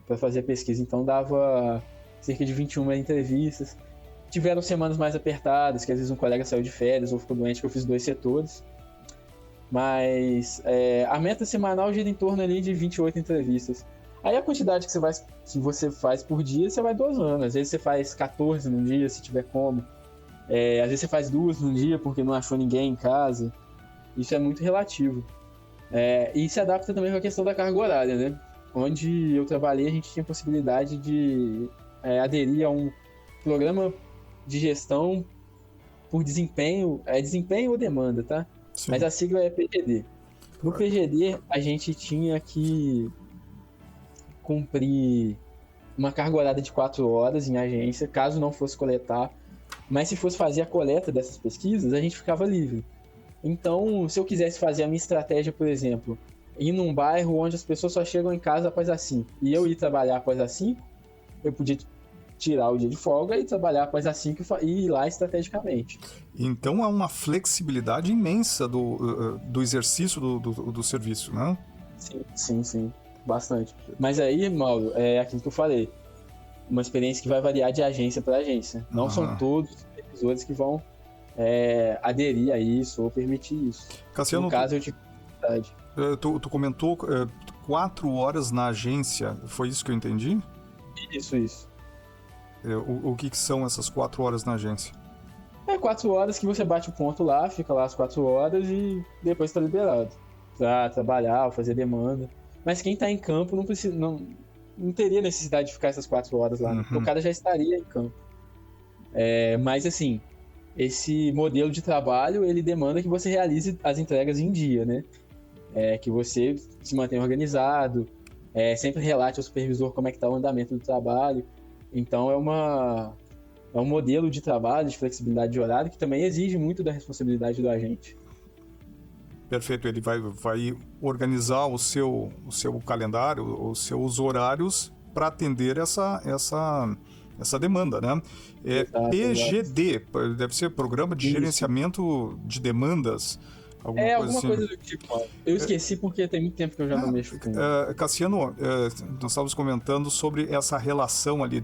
para fazer a pesquisa. Então dava cerca de 21 entrevistas. Tiveram semanas mais apertadas, que às vezes um colega saiu de férias ou ficou doente, que eu fiz 2 setores. Mas a meta semanal gira em torno ali de 28 entrevistas. Aí a quantidade que você faz por dia, você vai dosando. Às vezes você faz 14 num dia, se tiver como. Às vezes você faz 2 num dia, porque não achou ninguém em casa. Isso é muito relativo. E se adapta também com a questão da carga horária, né? Onde eu trabalhei, a gente tinha possibilidade de aderir a um programa de gestão por desempenho, desempenho ou demanda, tá? Sim. Mas a sigla é PGD. No PGD, a gente tinha que cumprir uma carga horária de 4 horas em agência, caso não fosse coletar. Mas se fosse fazer a coleta dessas pesquisas, a gente ficava livre. Então, se eu quisesse fazer a minha estratégia, por exemplo, ir num bairro onde as pessoas só chegam em casa após as 5 e eu ir trabalhar após as 5, eu podia tirar o dia de folga e trabalhar após as 5 e ir lá estrategicamente.
Então há uma flexibilidade imensa do exercício do serviço, né?
Sim, bastante. Mas aí, Mauro, é aquilo que eu falei, uma experiência que vai variar de agência para agência. Não são todos os supervisores que vão aderir a isso ou permitir isso.
Cassiano,
no caso, eu tive dificuldade.
Tu comentou 4 horas na agência, foi isso que eu entendi?
Isso.
O que são essas 4 horas na agência?
4 horas que você bate o ponto lá, fica lá as 4 horas e depois tá liberado pra trabalhar ou fazer demanda. Mas quem tá em campo não teria necessidade de ficar essas 4 horas lá, né? Porque o cara já estaria em campo. Mas assim, esse modelo de trabalho, ele demanda que você realize as entregas em dia, né? Que você se mantenha organizado, sempre relate ao supervisor como é que tá o andamento do trabalho. Então é um modelo de trabalho, de flexibilidade de horário, que também exige muito da responsabilidade do agente.
Perfeito, ele vai organizar o seu calendário, os seus horários para atender essa demanda, né? PGD, deve ser Programa de Gerenciamento de Demandas.
Alguma coisa do tipo. Eu esqueci porque tem muito tempo que eu já não mexo com isso.
Cassiano, nós estávamos comentando sobre essa relação ali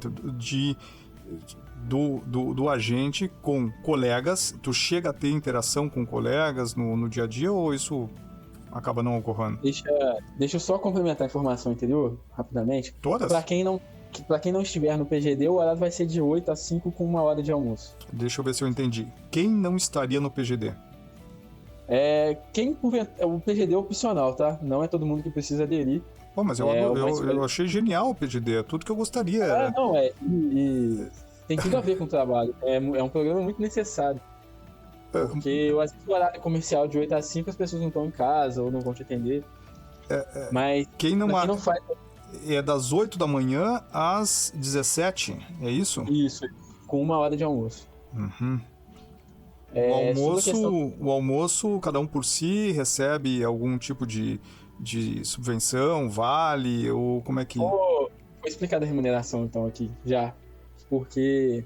do agente com colegas. Tu chega a ter interação com colegas no dia a dia ou isso acaba não ocorrendo?
Deixa eu só complementar a informação anterior, rapidamente.
Todas?
Para quem não estiver no PGD, o horário vai ser de 8 a 5 com 1 hora de almoço.
Deixa eu ver se eu entendi. Quem não estaria no PGD?
O PGD é opcional, tá? Não é todo mundo que precisa aderir.
Pô, mas eu achei genial o PGD, é tudo que eu gostaria.
E tem tudo a ver com o trabalho. É um programa muito necessário. Porque o horário comercial de 8 a 5 as pessoas não estão em casa ou não vão te atender. Mas
quem não faz... É das 8 da manhã às 17, é isso?
Isso, com 1 hora de almoço.
Uhum. O almoço, cada um por si, recebe algum tipo de subvenção, vale, ou como é que...
Vou explicar da remuneração, então, aqui, já. Porque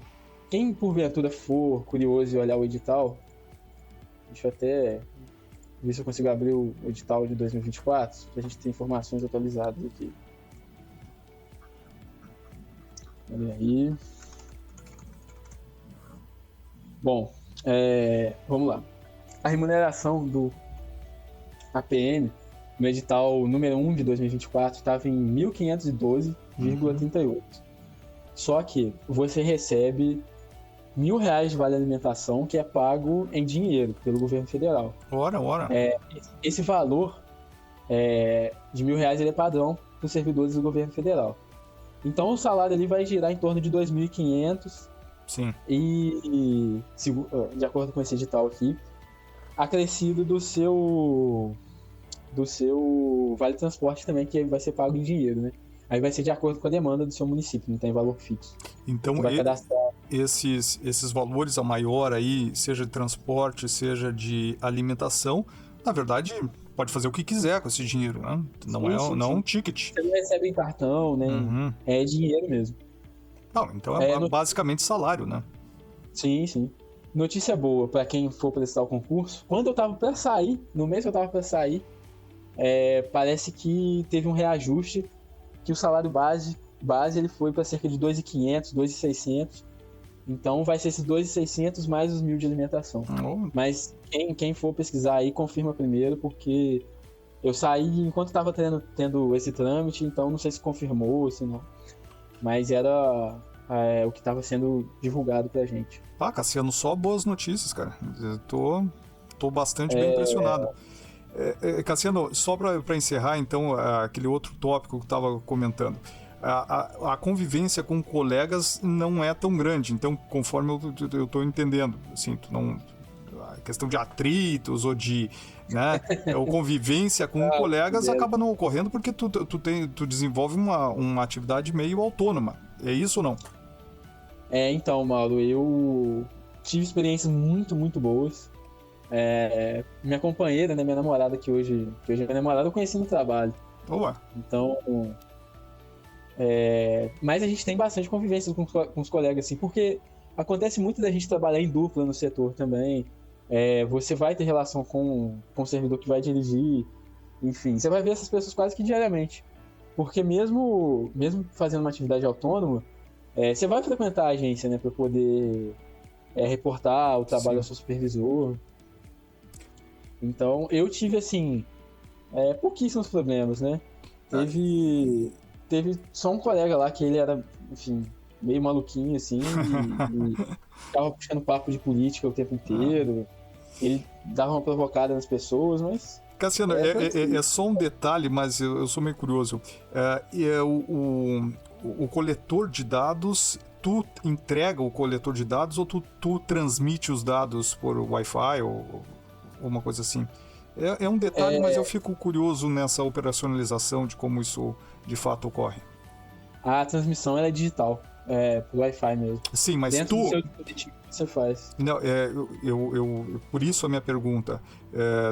quem, porventura, for curioso e olhar o edital, deixa eu até ver se eu consigo abrir o edital de 2024, pra gente ter informações atualizadas aqui. Olha aí. Bom... vamos lá. A remuneração do APM no edital número 1 de 2024 estava em 1.512,38. Só que você recebe R$1.000 de vale alimentação que é pago em dinheiro pelo governo federal.
Ora.
Esse valor de R$1.000 ele é padrão para os servidores do governo federal. Então o salário ali vai girar em torno de 2.500.
Sim.
E de acordo com esse edital aqui, acrescido do seu vale transporte também, que vai ser pago em dinheiro, né? Aí vai ser de acordo com a demanda do seu município, não tem valor fixo.
Então esses valores a maior aí, seja de transporte, seja de alimentação, na verdade pode fazer o que quiser com esse dinheiro, né? Não é um ticket.
Você não recebe em cartão, né?
Uhum.
É dinheiro mesmo.
Não, então basicamente salário, né?
Sim. Notícia boa para quem for prestar o concurso. Quando eu tava para sair, no mês que eu tava para sair, parece que teve um reajuste, que o salário base ele foi para cerca de 2.500, 2.600. Então vai ser esses 2.600 mais os 1.000 de alimentação. Mas quem for pesquisar aí, confirma primeiro, porque eu saí enquanto estava tendo esse trâmite, então não sei se confirmou, se não. Mas era o que estava sendo divulgado pra gente.
Cassiano, só boas notícias, cara. Eu tô bastante bem impressionado. Cassiano, só para encerrar, então, aquele outro tópico que eu estava comentando. A convivência com colegas não é tão grande, então, conforme eu estou entendendo, assim, a questão de atritos ou de... né, ou convivência com colegas acaba não ocorrendo porque tu desenvolve uma atividade meio autônoma. É isso ou não?
Então, Mauro, eu tive experiências muito, muito boas. minha companheira, né, minha namorada, que hoje é minha namorada, eu conheci no trabalho.
Boa.
Então, mas a gente tem bastante convivência com os colegas, assim, porque acontece muito da gente trabalhar em dupla no setor também. Você vai ter relação com o servidor que vai dirigir, enfim, você vai ver essas pessoas quase que diariamente. Porque mesmo fazendo uma atividade autônoma, você vai frequentar a agência, né, para poder reportar o trabalho ao seu supervisor. Então, eu tive, assim, pouquíssimos problemas, né? Teve só um colega lá que ele era, enfim, meio maluquinho, assim, e ficava puxando papo de política o tempo inteiro. Ele dava uma provocada nas pessoas, mas...
Cassiano, é só um detalhe, mas eu sou meio curioso. O coletor de dados, tu entrega o coletor de dados ou tu transmite os dados por Wi-Fi ou uma coisa assim? É um detalhe, mas eu fico curioso nessa operacionalização de como isso de fato ocorre.
A transmissão ela é digital, por Wi-Fi mesmo.
Sim, mas
Dentro do seu dispositivo você faz.
Não, por isso a minha pergunta.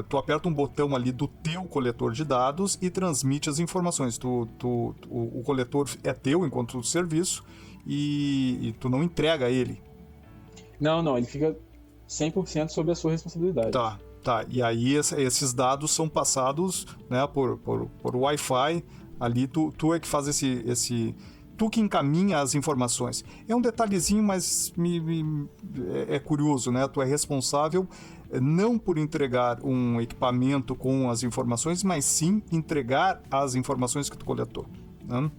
Tu aperta um botão ali do teu coletor de dados e transmite as informações. O coletor é teu enquanto serviço e tu não entrega ele.
Não, ele fica 100% sob a sua responsabilidade.
Tá. E aí esses dados são passados, né, por Wi-Fi. Ali tu é que faz esse tu que encaminha as informações. É um detalhezinho, mas é curioso, né? Tu é responsável não por entregar um equipamento com as informações, mas sim entregar as informações que tu coletou, né?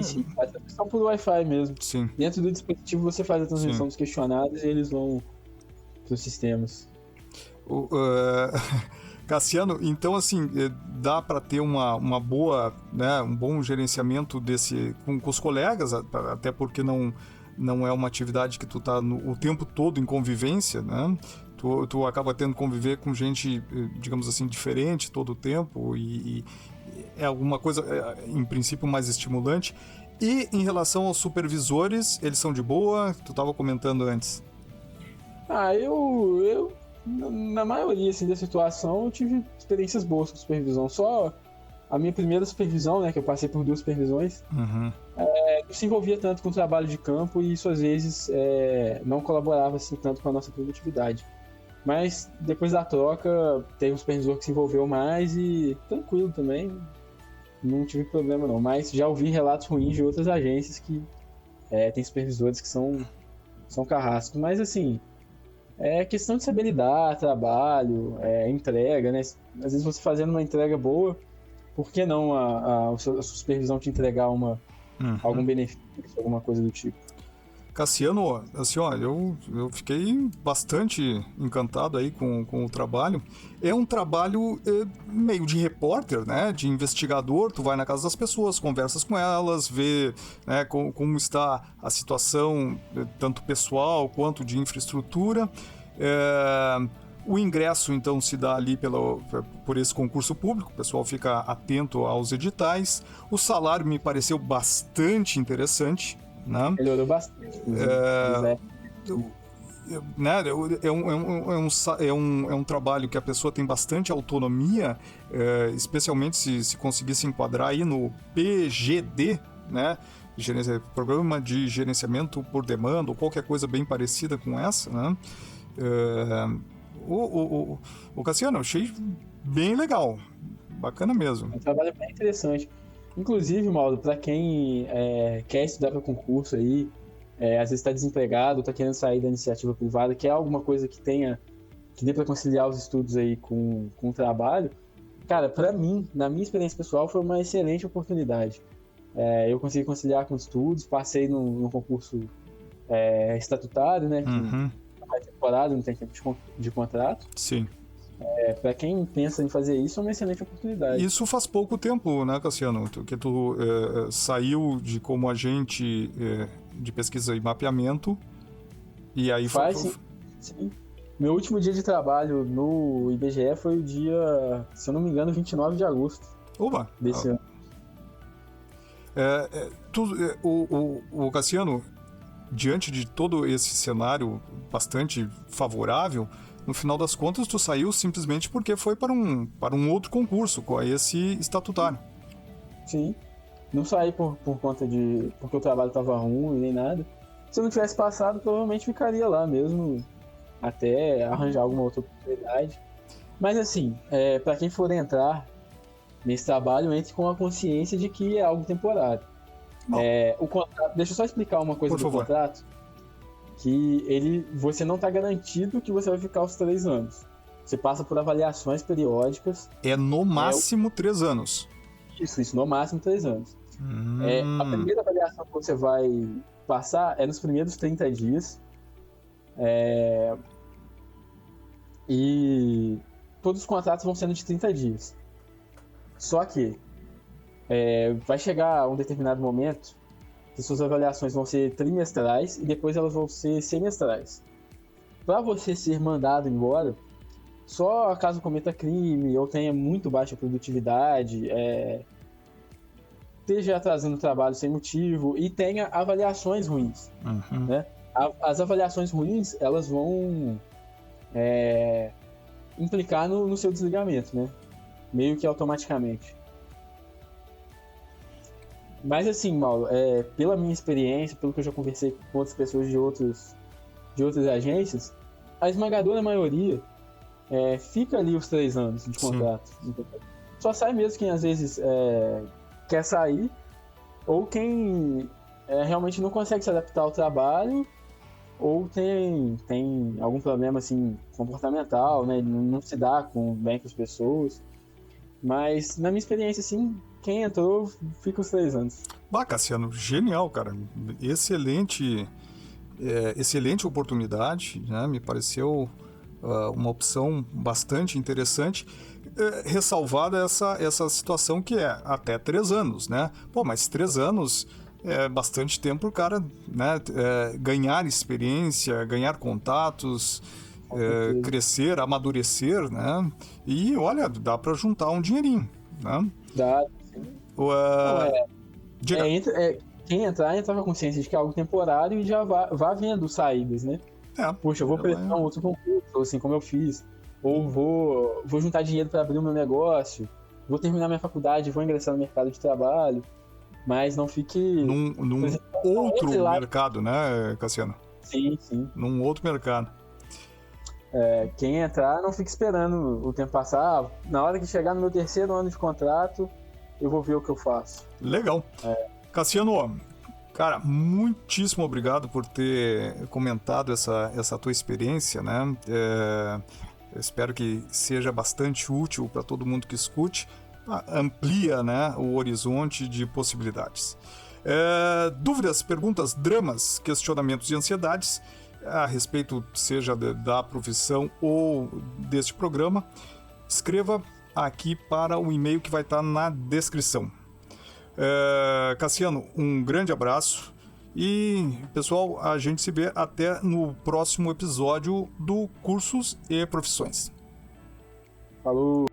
Sim. Faz a transmissão por Wi-Fi mesmo.
Sim.
Dentro do dispositivo você faz a transmissão dos questionários e eles vão para os sistemas.
Cassiano, então assim, dá para ter uma boa, né, um bom gerenciamento com os colegas, até porque não é uma atividade que tu tá o tempo todo em convivência, né? Tu acaba tendo que conviver com gente, digamos assim, diferente todo o tempo e é alguma coisa, em princípio, mais estimulante. E em relação aos supervisores, eles são de boa? Tu estava comentando antes.
Eu na maioria assim, da situação, eu tive experiências boas com supervisão. Só a minha primeira supervisão, né, que eu passei por 2 supervisões, não se envolvia tanto com o trabalho de campo e isso às vezes não colaborava assim, tanto com a nossa produtividade. Mas depois da troca, teve um supervisor que se envolveu mais e tranquilo também, não tive problema não. Mas já ouvi relatos ruins de outras agências que tem supervisores que são carrascos. Mas assim, é questão de saber lidar, trabalho, entrega, né? Às vezes você fazendo uma entrega boa, por que não a sua supervisão te entregar algum benefício, alguma coisa do tipo?
Cassiano, assim, olha, eu fiquei bastante encantado aí com o trabalho. É um trabalho meio de repórter, né? De investigador. Tu vai na casa das pessoas, conversas com elas, vê, né, como está a situação, tanto pessoal quanto de infraestrutura. O ingresso, então, se dá ali por esse concurso público, o pessoal fica atento aos editais. O salário me pareceu bastante interessante, né?
Melhorou bastante.
É um trabalho que a pessoa tem bastante autonomia, especialmente se conseguir se enquadrar aí no PGD, né? Programa de Gerenciamento por Demanda, ou qualquer coisa bem parecida com essa, né? O Cassiano, eu achei bem legal, bacana mesmo.
É um trabalho bem interessante. Inclusive, Mauro, para quem quer estudar para concurso aí, às vezes está desempregado, está querendo sair da iniciativa privada, quer alguma coisa que dê para conciliar os estudos aí com o trabalho, cara, para mim, na minha experiência pessoal, foi uma excelente oportunidade. Eu consegui conciliar com estudos, passei num concurso estatutário, né, que é temporada, não tem tempo de contrato.
Sim.
Para quem pensa em fazer isso, é uma excelente oportunidade.
Isso faz pouco tempo, né, Cassiano? Que tu saiu de como agente de pesquisa e mapeamento e aí
Sim. Meu último dia de trabalho no IBGE foi o dia, se eu não me engano, 29 de agosto.
Oba!
Desse ano.
O Cassiano, diante de todo esse cenário bastante favorável, no final das contas, tu saiu simplesmente porque foi para um outro concurso, com esse estatutário.
Sim. Não saí por conta de... porque o trabalho estava ruim nem nada. Se eu não tivesse passado, provavelmente ficaria lá mesmo, até arranjar alguma outra oportunidade. Mas assim, para quem for entrar nesse trabalho, entre com a consciência de que é algo temporário. O contrato, deixa eu só explicar uma coisa do contrato, que você não está garantido que você vai ficar os 3 anos. Você passa por avaliações periódicas.
É no máximo 3 anos.
Isso, no máximo 3 anos. A primeira avaliação que você vai passar é nos primeiros 30 dias. E todos os contratos vão sendo de 30 dias. Só que vai chegar um determinado momento que suas avaliações vão ser trimestrais e depois elas vão ser semestrais. Para você ser mandado embora, só caso cometa crime ou tenha muito baixa produtividade, esteja atrasando o trabalho sem motivo e tenha avaliações ruins. Né? As avaliações ruins, elas vão implicar no seu desligamento, né? Meio que automaticamente. Mas assim, Mauro, pela minha experiência, pelo que eu já conversei com outras pessoas de outras agências, a esmagadora maioria fica ali os 3 anos de contrato. Só sai mesmo quem às vezes quer sair, ou quem realmente não consegue se adaptar ao trabalho, ou tem algum problema assim, comportamental, né? Não se dá bem com as pessoas. Mas, na minha experiência, assim, quem entrou fica os 3 anos.
Cassiano, genial, cara. Excelente oportunidade, né? Me pareceu uma opção bastante interessante, ressalvada essa situação que é até 3 anos, né? Mas 3 anos é bastante tempo para o cara, né? Ganhar experiência, ganhar contatos, crescer, amadurecer, né? E olha, dá para juntar um dinheirinho, né?
Dá, sim. Quem entra com a consciência de que é algo temporário e já vá vendo saídas, né? Puxa, eu vou prestar um outro concurso, assim como eu fiz. Ou vou juntar dinheiro para abrir o meu negócio, vou terminar minha faculdade, vou ingressar no mercado de trabalho, mas não fique...
Num outro mercado, né, Cassiano?
Sim.
Num outro mercado.
Quem entrar, não fique esperando o tempo passar. Na hora que chegar no meu 3º ano de contrato, eu vou ver o que eu faço.
Legal. Cassiano, cara, muitíssimo obrigado por ter comentado essa tua experiência, né? Eu espero que seja bastante útil para todo mundo que escute. Amplia, né, o horizonte de possibilidades. Dúvidas, perguntas, dramas, questionamentos e ansiedades a respeito, seja da profissão ou deste programa, escreva aqui para o e-mail que vai estar na descrição. Cassiano, um grande abraço e, pessoal, a gente se vê até no próximo episódio do Cursos e Profissões.
Falou!